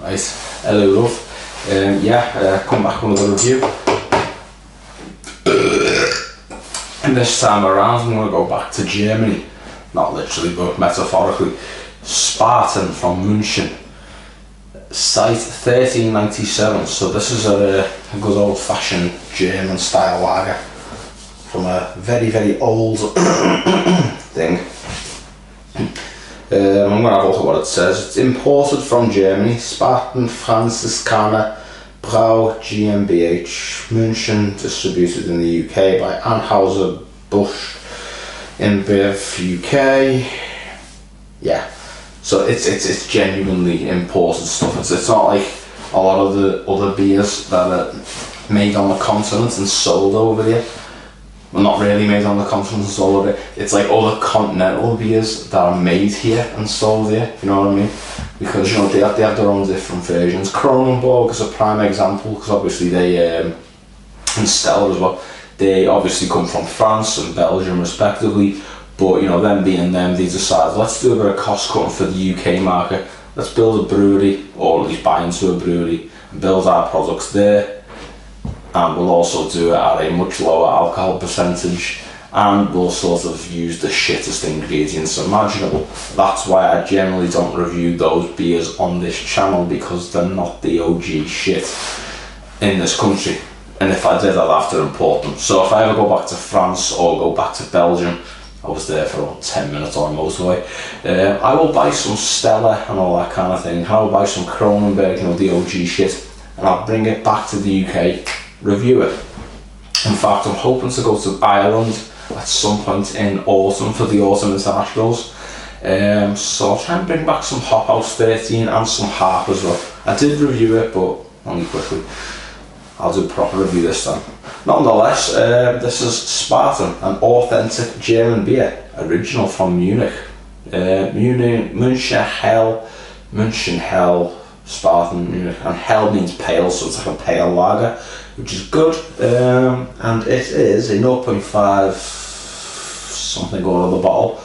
Right, hello love. Come back with another review. And this time around I'm going to go back to Germany. Not literally but metaphorically. Spaten from Munchen. Site 1397, so this is a good old fashioned German style lager from a very old thing. I'm going to have a look at what it says. It's imported from Germany, Spaten Franziskaner Brau GmbH, München, distributed in the UK by Anheuser-Busch InBev UK. Yeah, so it's genuinely imported stuff. It's not like a lot of the other beers that are made on the continent and sold over here. Well, not really made on the continent and sold over here. It's like other continental beers that are made here and sold here, you know what I mean? Because, you know, they have their own different versions. Kronenbourg is a prime example, because obviously they, and Stella as well, they obviously come from France and Belgium respectively, but, you know, them being them, they decided, let's do a bit of cost cutting for the UK market, let's build a brewery, or at least buy into a brewery, and build our products there. And we'll also do it at a much lower alcohol percentage, and we'll sort of use the shittest ingredients imaginable. That's why I generally don't review those beers on this channel, because they're not the OG shit in this country, and if I did I'd have to import them. So if I ever go back to France or go back to Belgium, I was there for about 10 minutes on the motorway, I will buy some Stella and all that kind of thing. I will buy some Kronenbourg, you know, the OG shit, and I'll bring it back to the UK, review it. In fact, I'm hoping to go to Ireland at some point in autumn for the autumn internationals. So I'll try and bring back some Hop House 13 and some Harp as well. I did review it, but only quickly. I'll do a proper review this time. Nonetheless, this is Spaten, an authentic German beer, original from Munich. München Hell, Spaten, Munich, and Hell means pale, so it's like a pale lager, which is good, and it is a 0.5 something going on the bottle,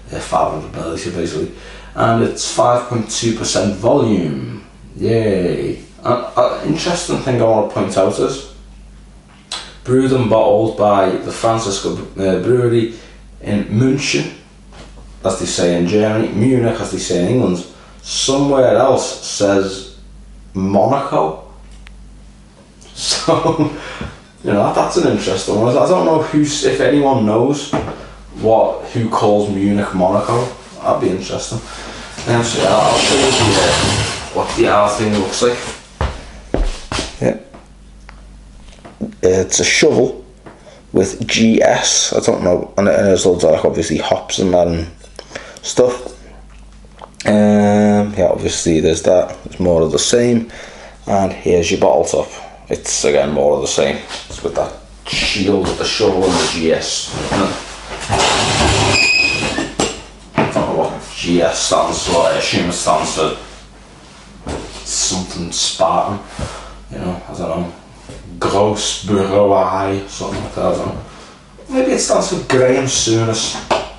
500 milliliters basically, and it's 5.2% volume. Yay! An interesting thing I want to point out is, brewed and bottled by the Franziska Brewery in München, as they say in Germany, Munich as they say in England. Somewhere else says Monaco. So, you know, that's an interesting one. I don't know if anyone knows who calls Munich Monaco. That'd be interesting. So yeah, I'll show you what the other thing looks like. Yeah. It's a shovel with GS, I don't know, and there's loads of, like, obviously hops and that and stuff. Yeah, obviously there's that, it's more of the same, and here's your bottle top. It's again more of the same. It's with that shield with the shovel and the GS. I don't know what GS stands for. I assume it stands for something Spartan. You know, I don't know. Gross Brauerei, something like that. I don't know. Maybe it stands for Graham Souness.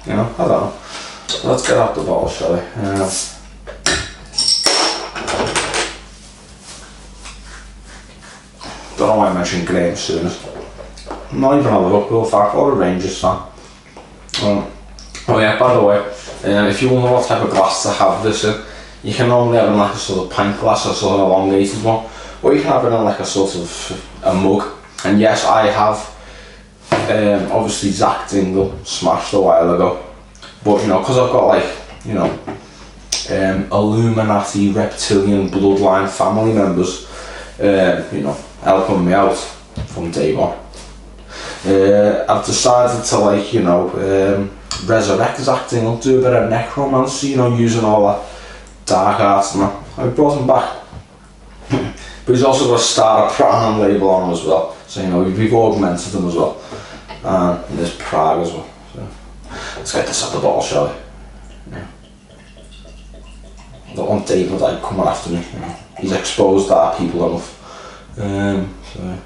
You know, I don't know. Let's get out the bottle, shall we? Don't know why I mentioned Graham Souness. I'm not even a Liverpool fan or a Rangers fan. Oh yeah, by the way, if you wonder what type of glass to have this in, you can normally have it in like a sort of pint glass or sort of elongated one, or you can have it in like a sort of a mug. And yes, I have obviously Zach Dingle smashed a while ago, but you know, because I've got, like, you know, Illuminati reptilian bloodline family members, you know, helping me out from day one, I've decided to, like, you know, resurrect Zach Dingle, do a bit of necromancy, you know, using all that dark arts and that. I brought him back. But he's also got a Star of Prague label on him as well, so, you know, we've augmented them as well, and there's Prague as well. So let's get this out the bottle, shall we? Yeah. I don't want David like coming after me. You know. He's exposed our people enough. So.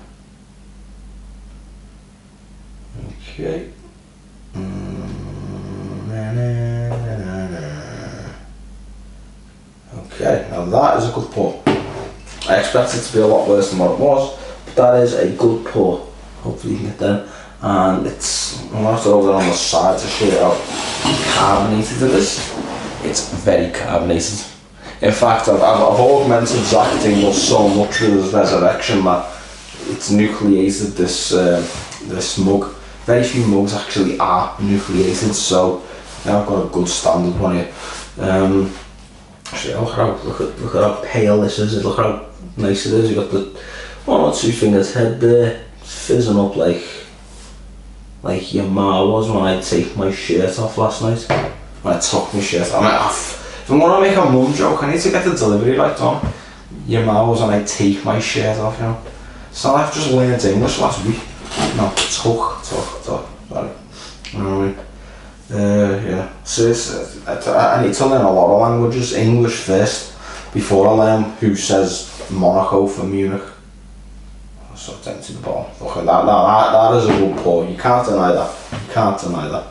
Okay. Okay, now that is a good pour. I expect it to be a lot worse than what it was, but that is a good pour. Hopefully you can get there. And it's, I'm going to throw that on the side to show you how carbonated it is. It's very carbonated. In fact, I've augmented Zach Dingle so much with his resurrection that it's nucleated this mug. Very few mugs actually are nucleated, so now I've got a good standard one here. So look at how pale this is. Look how nice it is. You got the 1 or 2 fingers head there, fizzing up like your ma was when I take my shirt off last night. When I took my shirt off. If I'm gonna make a mum joke, I need to get the delivery right on. Your ma was when I take my shirt off, you know. So I've just learned English last week. No, talk. Sorry. Yeah. So I need to learn a lot of languages. English first, before I learn who says Monaco for Munich. So it's empty the ball. Okay, that is a good pour. You can't deny that. You can't deny that.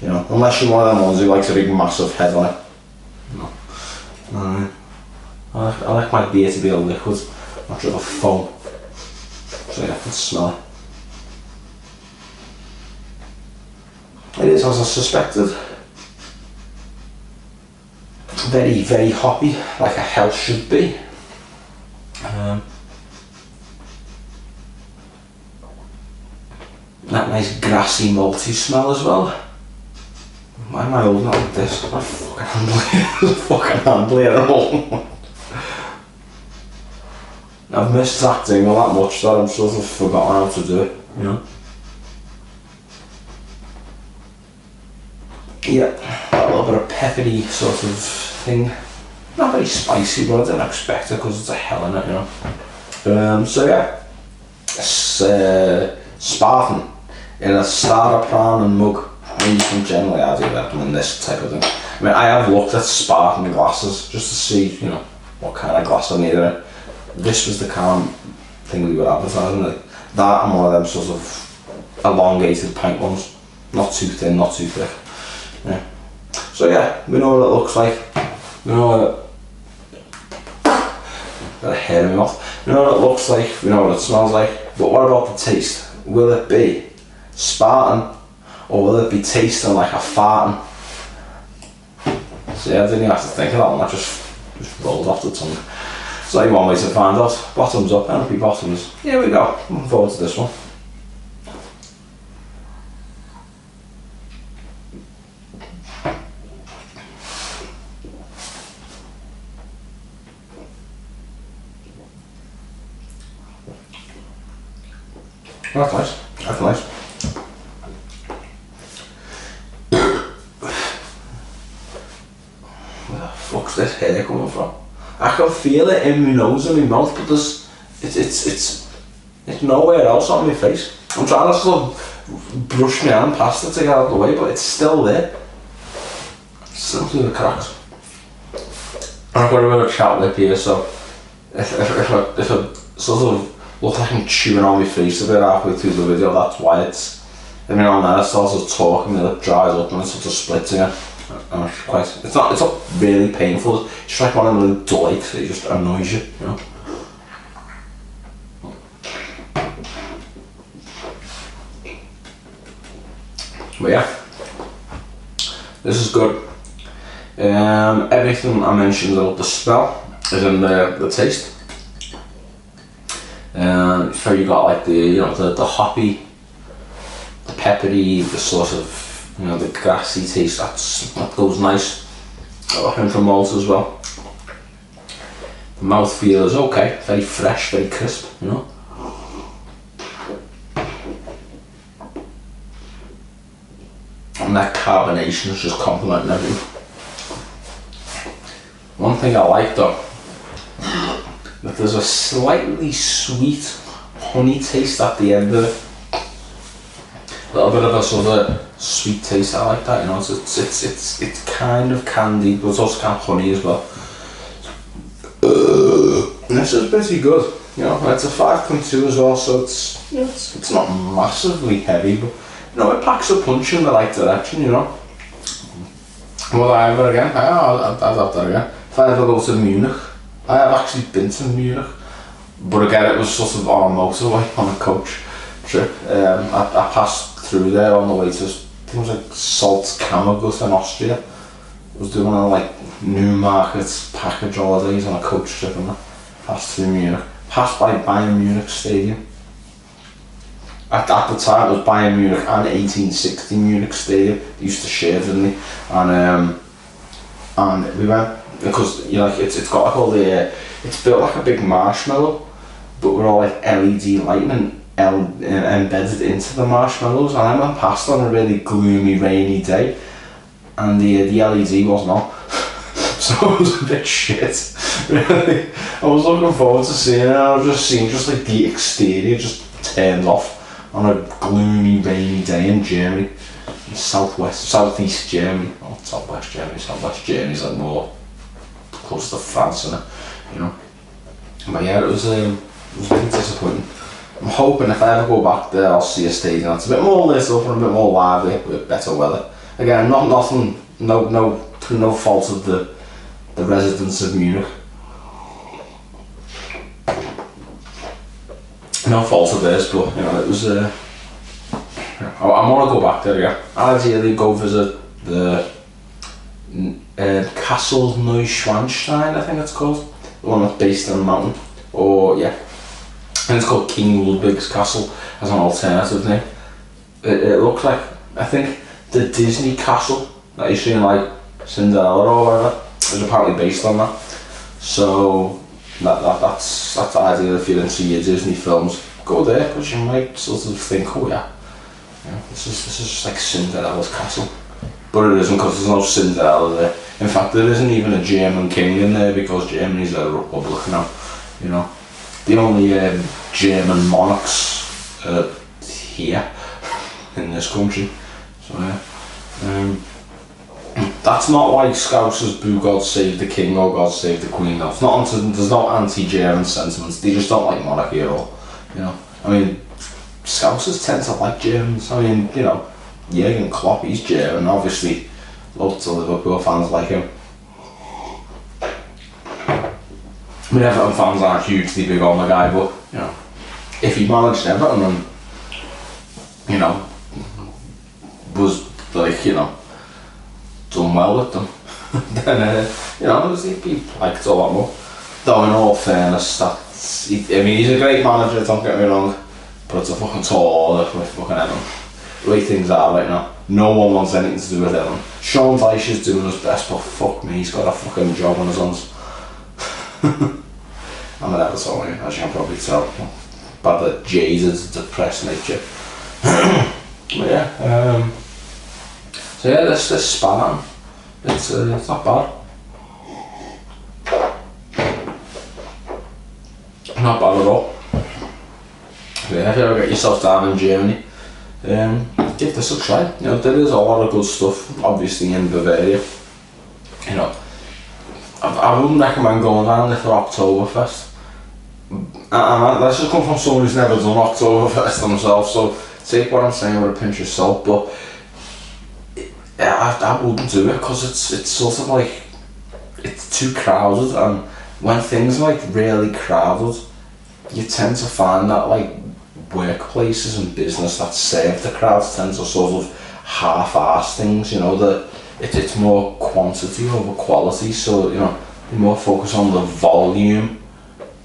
You know, unless you're one of them ones who likes a big massive head on it. No. I like my beer to be a liquid, not just a foam. So yeah, let's smell it. It is as I suspected. Very, very hoppy, like a house should be. That nice grassy malty smell as well. Why am I holding it like this? My fucking handle here at all. I've missed Zach Dingle that much that I'm sort of forgotten how to do it, you know. Yeah, a little bit of peppery sort of thing. Not very spicy, but I didn't expect it because it's a hell in it, you know. So yeah, Spartan in a starter pan and mug. I mean, you can generally argue that in this type of thing. I mean, I have looked at Spartan glasses just to see, you know, what kind of glass I needed. This was the kind of thing we were advertising, like that and one of them sort of elongated pint ones. Not too thin, not too thick. Yeah. So yeah, we know what it looks like. We know what it... Got a hair in my mouth. We know what it looks like, we know what it smells like. But what about the taste? Will it be Spartan? Or will it be tasting like a farting? So yeah, I didn't even have to think of that one, that just rolled off the tongue. So only one way to find out. Bottoms up, NLP bottoms. Here we go, looking forward to this one. That's nice, that's nice. Where the fuck's this hair coming from? I can feel it in my nose and my mouth, but there's, it's nowhere else on my face. I'm trying to sort of brush my hand past it to get out of the way, but it's still there. It's still through the cracks. I've got a bit of chat lip here, so if I sort of look like I'm chewing on my face a bit halfway through the video, that's why it's, every now and then I start to talk and my lip dries up and it sort of splits again. It's not really painful, it's just like one of the little delights, it just annoys you, you know. But yeah, this is good. Everything I mentioned about the smell is in the taste. So you got like the hoppy, the peppery, the sort of, you know, the grassy taste, that goes nice. Got a hint of malt as well. The mouthfeel is okay, very fresh, very crisp, you know. And that carbonation is just complementing everything. One thing I like though, that there's a slightly sweet honey taste at the end of it. A little bit of a sort of sweet taste, I like that, you know, it's kind of candied, but it's also kind of honey as well. And this is pretty good, you know, it's a 5.2 as well, so it's, you know, it's not massively heavy, but you know, it packs a punch in the right direction, you know. Will I ever again? I'd have that again. If I ever go to Munich, I have actually been to Munich. But again, it was sort of on a motorway, on a coach trip. I passed through there on the way to, I think it was like Salzkammergut in Austria. I was doing like Newmarket package holidays on a coach trip, and I passed through Munich. Passed by Bayern Munich Stadium. At the time it was Bayern Munich and 1860 Munich Stadium. They used to share, didn't they? And we went, because you know, like it's got like all the it's built like a big marshmallow, but with all like LED lighting embedded into the marshmallows. And I went past on a really gloomy, rainy day, and the LED wasn't on. So it was a bit shit, really. I was looking forward to seeing it, and I was just seeing just like the exterior just turned off on a gloomy, rainy day in Germany, in southeast Germany, or southwest Germany's like more close to France, isn't it? You know. But yeah, it was really disappointing. I'm hoping if I ever go back there, I'll see a stadium that's a bit more lit up and a bit more lively with better weather. Again, no fault of the residents of Munich. No fault of theirs, but you know, it was. I want to go back there again. I'd ideally go visit the Castle Neuschwanstein, I think it's called, the one that's based on a mountain. Or yeah, and it's called King Ludwig's Castle as an alternative name. It looks like, I think, the Disney castle that you see in like Cinderella or whatever is apparently based on that. So that's ideal if you're into your Disney films. Go there, because you might sort of think, oh yeah, this is just like Cinderella's castle. But it isn't, because there's no Cinderella there. In fact, there isn't even a German king in there, because Germany's a republic now. You know, the only German monarchs are here in this country. So yeah. That's not why Scousers boo God Save the King or God Save the Queen. No. It's not there's no anti-German sentiments. They just don't like monarchy at all. You know, I mean, Scousers tend to like Germans. I mean, you know, Jurgen Klopp, he's German. Obviously, lots of Liverpool fans like him. I mean, Everton fans aren't hugely big on the guy, but you know, if he managed Everton and you know was like, you know, done well with them, then you know, he'd be liked a lot more. Though in all fairness, I mean, he's a great manager, don't get me wrong, but it's a fucking tall order with fucking Everton. The way things are right now, no one wants anything to do with Everton. Sean Dyche is doing his best, but fuck me, he's got a fucking job on his hands. I'm an Evertonian, as you can probably tell, by the jaded, depressed nature. But yeah, so yeah, this Spaten, it's not bad. Not bad at all. So yeah, if you ever get yourself down in Germany, give this a try. You know, there is a lot of good stuff, obviously, in Bavaria. You know, I wouldn't recommend going down there for Oktoberfest. And that's just come from someone who's never done Oktoberfest themselves, so take what I'm saying with a pinch of salt, but I wouldn't do it, because it's sort of like, it's too crowded, and when things are like really crowded, you tend to find that like workplaces and business that serve the crowds tend to sort of half-arse things, you know, that it's more quantity over quality, so you know, you're more focused on the volume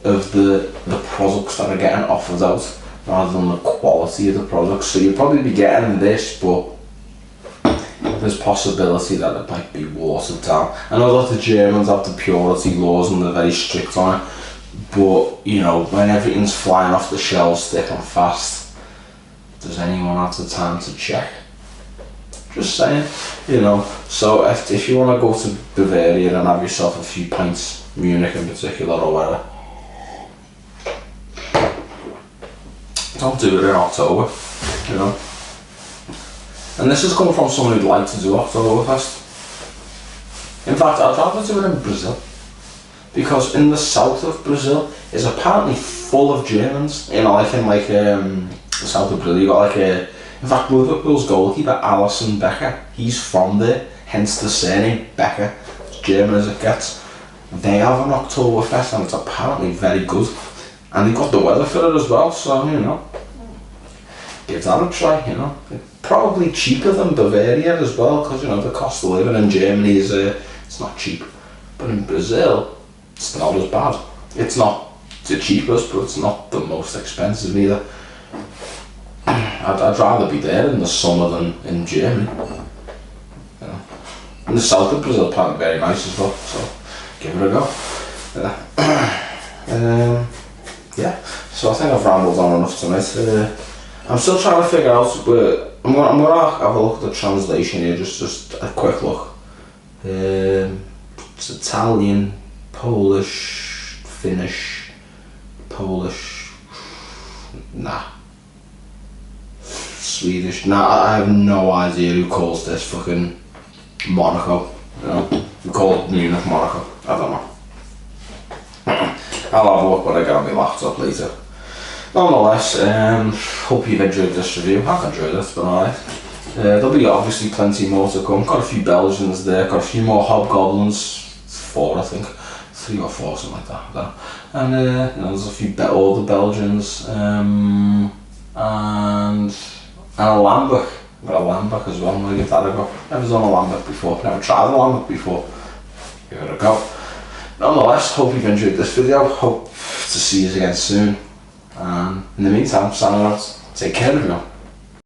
of the products that are getting offered out rather than the quality of the products. So you'll probably be getting this, but there's possibility that it might be watered down. I know that the Germans have the purity laws and they're very strict on it, but you know, when everything's flying off the shelves thick and fast, does anyone have the time to check? Just saying, you know. So if you want to go to Bavaria and have yourself a few pints, Munich in particular or whatever, don't do it in October, you know. And this has come from someone who'd like to do Oktoberfest. In fact, I'd rather do it in Brazil, because in the south of Brazil is apparently full of Germans. You know, like in like the south of Brazil, you got like in fact, Liverpool's goalkeeper, Alisson Becker, he's from there, hence the surname Becker, as German as it gets. They have an Oktoberfest and it's apparently very good. and they've got the weather for it as well, so you know, give that a try. You know, probably cheaper than Bavaria as well, because you know the cost of living in Germany is it's not cheap, but in Brazil it's not as bad. It's not the cheapest, but it's not the most expensive either. I'd rather be there in the summer than in Germany. You know, and the south of Brazil apparently very nice as well, so give it a go. Yeah, so I think I've rambled on enough tonight. I'm still trying to figure out where I'm gonna have a look at the translation here, just a quick look. It's Italian, Polish, Finnish, Polish, nah, Swedish, nah, I have no idea who calls this fucking Monaco, you know, we call it Munich Monaco, I don't know. I'll have a look when I get on my laptop later. Nonetheless, hope you've enjoyed this review. I've enjoyed it, it's been alright. There'll be obviously plenty more to come. Got a few Belgians there, got a few more Hobgoblins, 4 I think, 3 or 4, something like that. I don't know. And you know, there's a few older Belgians, and a Lambic. Got a Lambic as well, I'm gonna give that a go. Never done a Lambic before, never tried a Lambic before. Give it a go. Nonetheless, hope you've enjoyed this video, hope to see you again soon. In the meantime, signing out, take care of you.